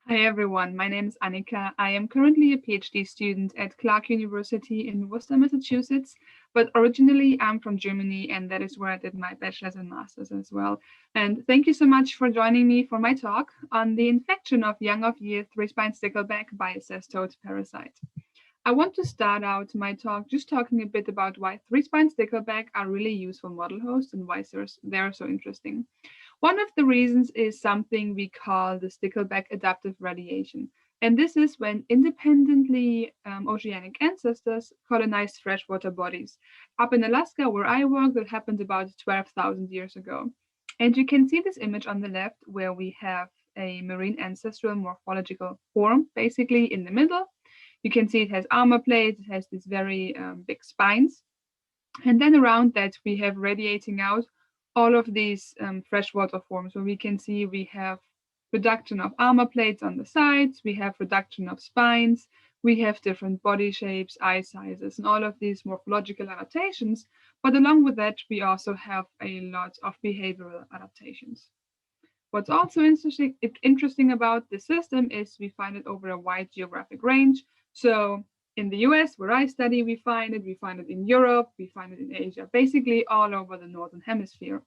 Hi everyone, my name is Anika. I am currently a PhD student at Clark University in Worcester, Massachusetts, but originally I'm from Germany and that is where I did my bachelor's and master's as well. And thank you so much for joining me for my talk on the infection of young of year three-spine stickleback by a cestoid parasite. I want to start out my talk just talking a bit about why three-spine stickleback are really useful model hosts and why they're so interesting. One of the reasons is something we call the stickleback adaptive radiation. And this is when independently oceanic ancestors colonized freshwater bodies. Up in Alaska, where I work, that happened about 12,000 years ago. And you can see this image on the left where we have a marine ancestral morphological form basically in the middle. You can see it has armor plates, it has these very big spines. And then around that, we have radiating out all of these freshwater forms where we can see we have reduction of armor plates on the sides, we have reduction of spines, we have different body shapes, eye sizes, and all of these morphological adaptations. But along with that, we also have a lot of behavioral adaptations. What's also interesting about the system is we find it over a wide geographic range. So in the US, where I study, we find it in Europe, we find it in Asia, basically all over the Northern Hemisphere.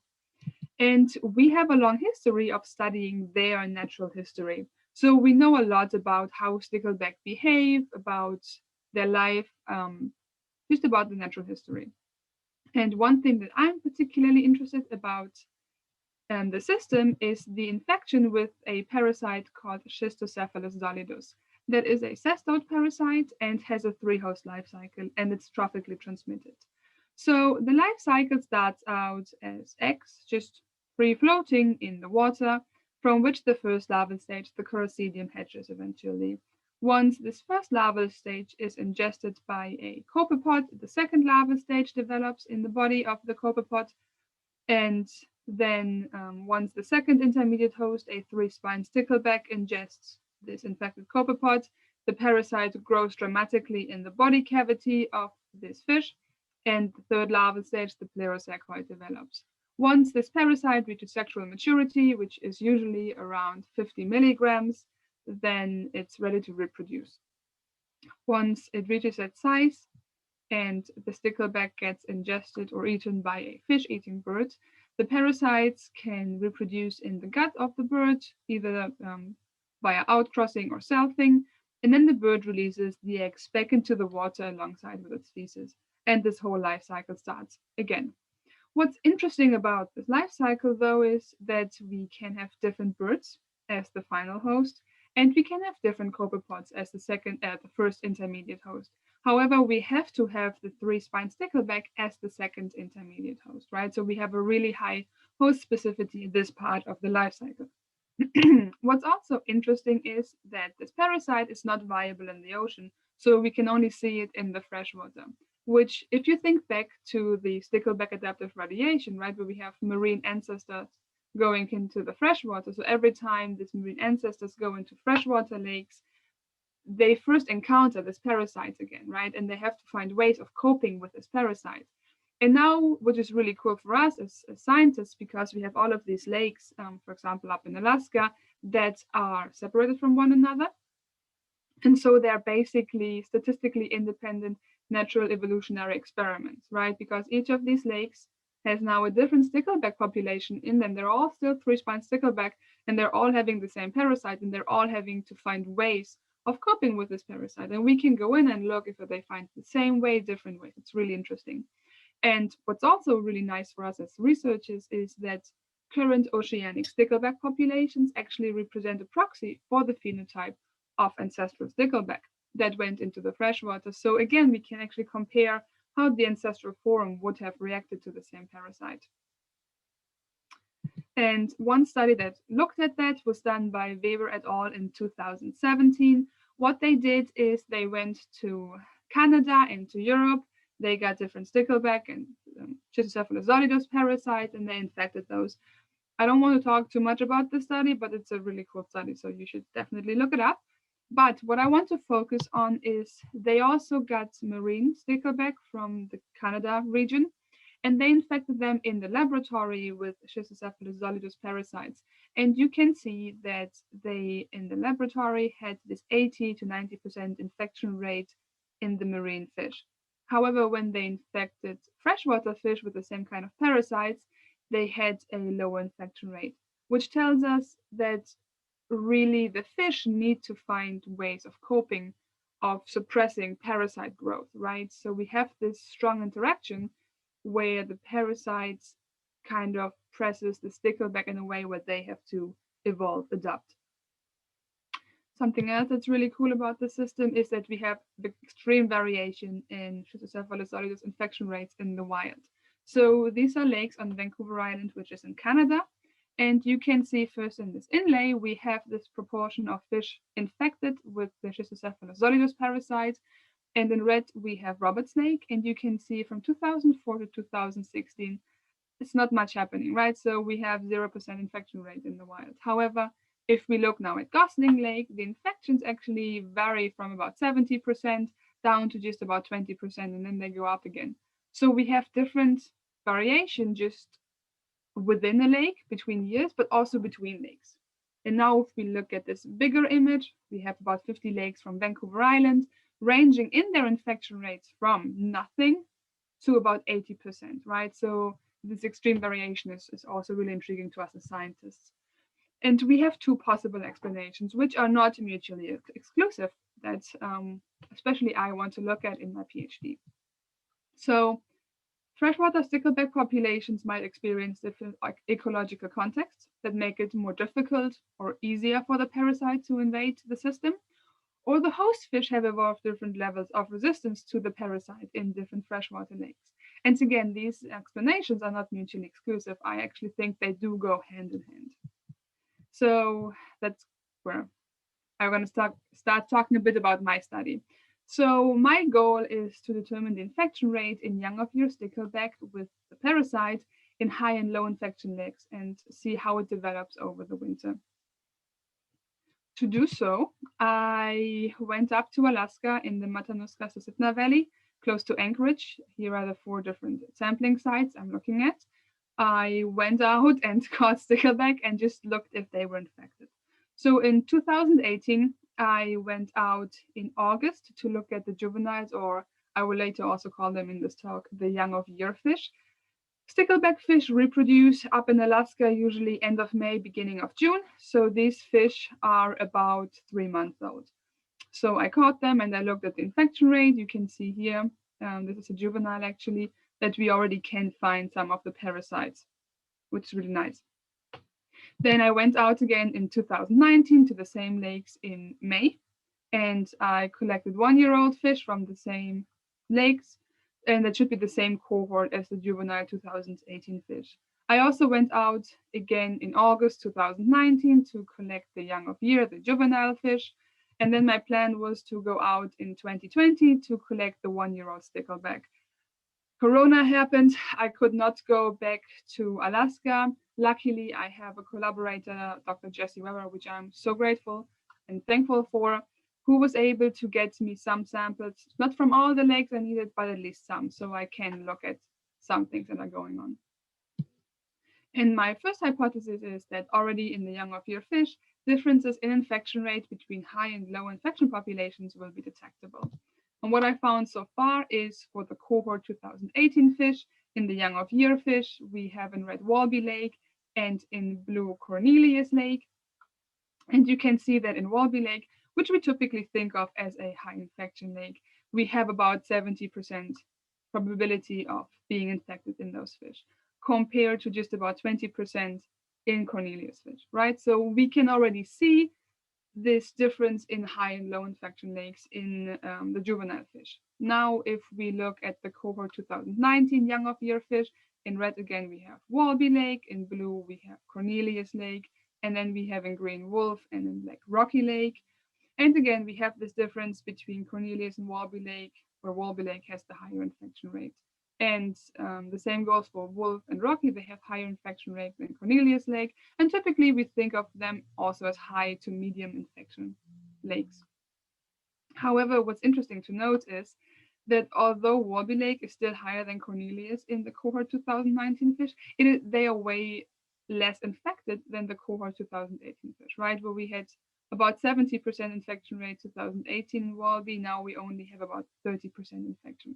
And we have a long history of studying their natural history. So we know a lot about how stickleback behave, about their life, just about the natural history. And one thing that I'm particularly interested about the system is the infection with a parasite called Schistocephalus solidus. That is a cestoid parasite and has a three-host life cycle, and it's trophically transmitted. So the life cycle starts out as eggs, just free floating in the water, from which the first larval stage, the coricidum, hatches eventually. Once this first larval stage is ingested by a copepod, the second larval stage develops in the body of the copepod, and then once the second intermediate host, a three-spine stickleback, ingests this infected copepod, the parasite grows dramatically in the body cavity of this fish, and the third larval stage, the plerocercoid, develops. Once this parasite reaches sexual maturity, which is usually around 50 milligrams, then it's ready to reproduce. Once it reaches that size, and the stickleback gets ingested or eaten by a fish-eating bird, the parasites can reproduce in the gut of the bird, either via outcrossing or selfing, and then the bird releases the eggs back into the water alongside with its feces, and this whole life cycle starts again. What's interesting about this life cycle, though, is that we can have different birds as the final host, and we can have different copepods as the first intermediate host. However, we have to have the three-spine stickleback as the second intermediate host, right? So we have a really high host specificity in this part of the life cycle. What's also interesting is that this parasite is not viable in the ocean, so we can only see it in the freshwater. Which, if you think back to the stickleback adaptive radiation, right, where we have marine ancestors going into the freshwater, so every time these marine ancestors go into freshwater lakes, they first encounter this parasite again, right? And they have to find ways of coping with this parasite. And now, which is really cool for us as scientists, because we have all of these lakes, for example, up in Alaska, that are separated from one another. And so they're basically statistically independent natural evolutionary experiments, right? Because each of these lakes has now a different stickleback population in them. They're all still three-spine stickleback, and they're all having the same parasite, and they're all having to find ways of coping with this parasite. And we can go in and look if they find the same way, different ways. It's really interesting. And what's also really nice for us as researchers is that current oceanic stickleback populations actually represent a proxy for the phenotype of ancestral stickleback that went into the freshwater. So again, we can actually compare how the ancestral form would have reacted to the same parasite. And one study that looked at that was done by Weber et al. In 2017. What they did is they went to Canada and to Europe. They got different stickleback and Schistocephalus solidus parasites, and they infected those. I don't want to talk too much about this study, but it's a really cool study, so you should definitely look it up. But what I want to focus on is they also got marine stickleback from the Canada region, and they infected them in the laboratory with Schistocephalus solidus parasites. And you can see that they, in the laboratory, had this 80 to 90% infection rate in the marine fish. However, when they infected freshwater fish with the same kind of parasites, they had a lower infection rate, which tells us that really the fish need to find ways of coping, of suppressing parasite growth, right? So we have this strong interaction where the parasites kind of presses the stickleback in a way where they have to evolve, adapt. Something else that's really cool about the system is that we have the extreme variation in Schistocephalus solidus infection rates in the wild. So these are lakes on Vancouver Island, which is in Canada. And you can see first in this inlay, we have this proportion of fish infected with the Schistocephalus solidus parasite. And in red, we have Roberts Lake. And you can see from 2004 to 2016, it's not much happening, right? So we have 0% infection rate in the wild. However, if we look now at Gosling Lake, the infections actually vary from about 70% down to just about 20%, and then they go up again. So we have different variation just within a lake between years, but also between lakes. And now if we look at this bigger image, we have about 50 lakes from Vancouver Island, ranging in their infection rates from nothing to about 80%, right? So this extreme variation is also really intriguing to us as scientists. And we have two possible explanations, which are not mutually exclusive, that especially I want to look at in my PhD. So freshwater stickleback populations might experience different ecological contexts that make it more difficult or easier for the parasite to invade the system, or the host fish have evolved different levels of resistance to the parasite in different freshwater lakes. And again, these explanations are not mutually exclusive. I actually think they do go hand in hand. So that's where I'm going to start talking a bit about my study. So my goal is to determine the infection rate in young of year stickleback with the parasite in high and low infection lakes and see how it develops over the winter. To do so, I went up to Alaska in the Matanuska-Susitna Valley, close to Anchorage. Here are the 4 different sampling sites I'm looking at. I went out and caught stickleback and just looked if they were infected. So in 2018, I went out in August to look at the juveniles, or I will later also call them in this talk, the young of year fish. Stickleback fish reproduce up in Alaska usually end of May, beginning of June. So these fish are about 3 months old. So I caught them and I looked at the infection rate. You can see here, this is a juvenile actually, that we already can find some of the parasites, which is really nice. Then I went out again in 2019 to the same lakes in May, and I collected 1-year-old fish from the same lakes, and that should be the same cohort as the juvenile 2018 fish. I also went out again in August 2019 to collect the young of year, the juvenile fish, and then my plan was to go out in 2020 to collect the 1-year-old stickleback. Corona happened. I could not go back to Alaska. Luckily, I have a collaborator, Dr. Jesse Weber, which I'm so grateful and thankful for, who was able to get me some samples, not from all the lakes I needed, but at least some, so I can look at some things that are going on. And my first hypothesis is that already in the young of year fish, differences in infection rate between high and low infection populations will be detectable. And what I found so far is for the cohort 2018 fish, in the young of year fish, we have in red Walby Lake and in blue Cornelius Lake. And you can see that in Walby Lake, which we typically think of as a high infection lake, we have about 70% probability of being infected in those fish, compared to just about 20% in Cornelius fish, right? So we can already see this difference in high and low infection lakes in the juvenile fish. Now, if we look at the cohort 2019 young of year fish, in red again we have Walby Lake, in blue we have Cornelius Lake, and then we have in green Wolf and in black Rocky Lake. And again, we have this difference between Cornelius and Walby Lake, where Walby Lake has the higher infection rate. And the same goes for Wolf and Rocky. They have higher infection rate than Cornelius Lake. And typically we think of them also as high to medium infection lakes. However, what's interesting to note is that although Warby Lake is still higher than Cornelius in the cohort 2019 fish, they are way less infected than the cohort 2018 fish, right? Where we had about 70% infection rate 2018 in Warby. Now we only have about 30% infection,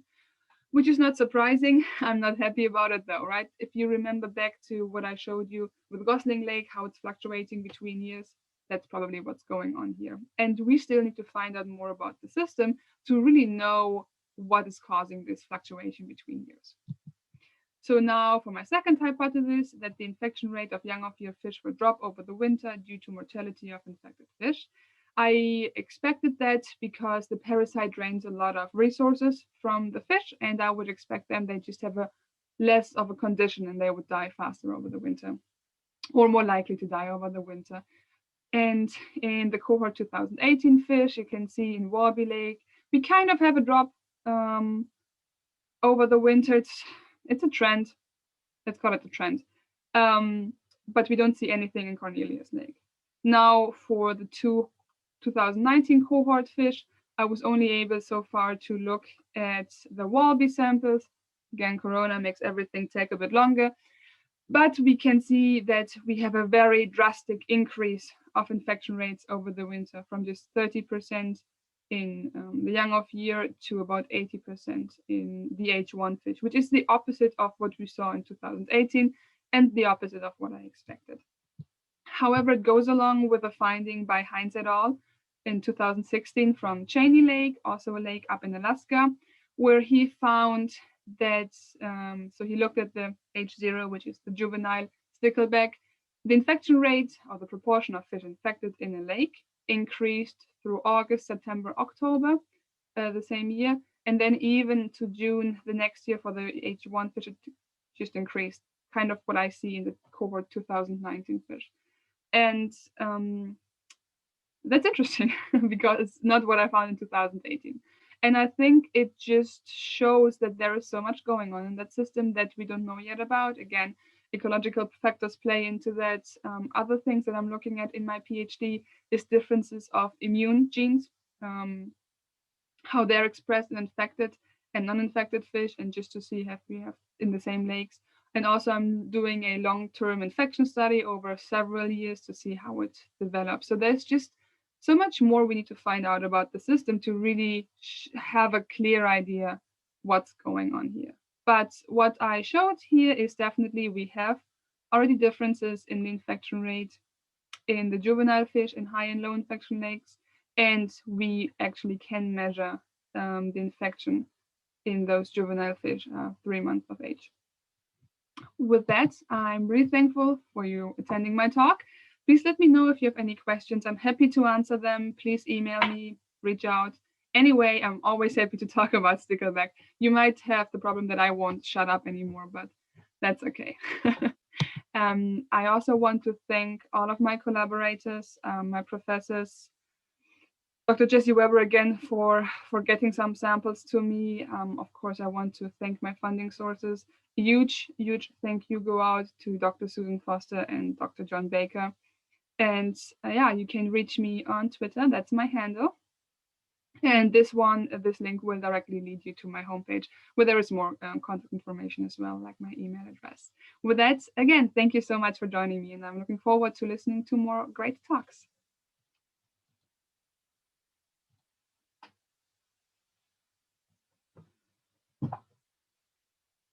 which is not surprising. I'm not happy about it though, right? If you remember back to what I showed you with Gosling Lake, how it's fluctuating between years, that's probably what's going on here. And we still need to find out more about the system to really know what is causing this fluctuation between years. So now for my second hypothesis, that the infection rate of young off-year fish will drop over the winter due to mortality of infected fish. I expected that because the parasite drains a lot of resources from the fish, and I would expect them, they just have a less of a condition and they would die faster over the winter, or more likely to die over the winter. And in the cohort 2018 fish, you can see in Warby Lake, we kind of have a drop over the winter. It's a trend. Let's call it a trend. But we don't see anything in Cornelius Lake. Now for the 2019 cohort fish, I was only able so far to look at the Warby samples. Again, Corona makes everything take a bit longer. But we can see that we have a very drastic increase of infection rates over the winter, from just 30% in the young off year to about 80% in the H1 fish, which is the opposite of what we saw in 2018 and the opposite of what I expected. However, it goes along with a finding by Heinz et al. In 2016 from Cheney Lake, also a lake up in Alaska, where he found that, so he looked at the H0, which is the juvenile stickleback. The infection rate, or the proportion of fish infected in a lake, increased through August, September, October the same year. And then even to June the next year for the H1 fish, it just increased, kind of what I see in the cohort 2019 fish. And that's interesting because it's not what I found in 2018. And I think it just shows that there is so much going on in that system that we don't know yet about. Again, ecological factors play into that. Other things that I'm looking at in my PhD is differences of immune genes, how they're expressed in infected and non-infected fish, and just to see if we have in the same lakes. And also I'm doing a long-term infection study over several years to see how it develops. So there's just so much more we need to find out about the system to really have a clear idea what's going on here. But what I showed here is definitely we have already differences in the infection rate in the juvenile fish in high and low infection lakes, and we actually can measure the infection in those juvenile fish 3 months of age. With that, I'm really thankful for you attending my talk. Please let me know if you have any questions. I'm happy to answer them. Please email me, reach out. Anyway, I'm always happy to talk about stickleback. You might have the problem that I won't shut up anymore, but that's okay. I also want to thank all of my collaborators, my professors, Dr. Jesse Weber again for getting some samples to me. Of course, I want to thank my funding sources. Huge thank you go out to Dr. Susan Foster and Dr. John Baker. And yeah, you can reach me on Twitter. That's my handle. And this link will directly lead you to my homepage, where there is more contact information as well, like my email address. With that, again, thank you so much for joining me, and I'm looking forward to listening to more great talks.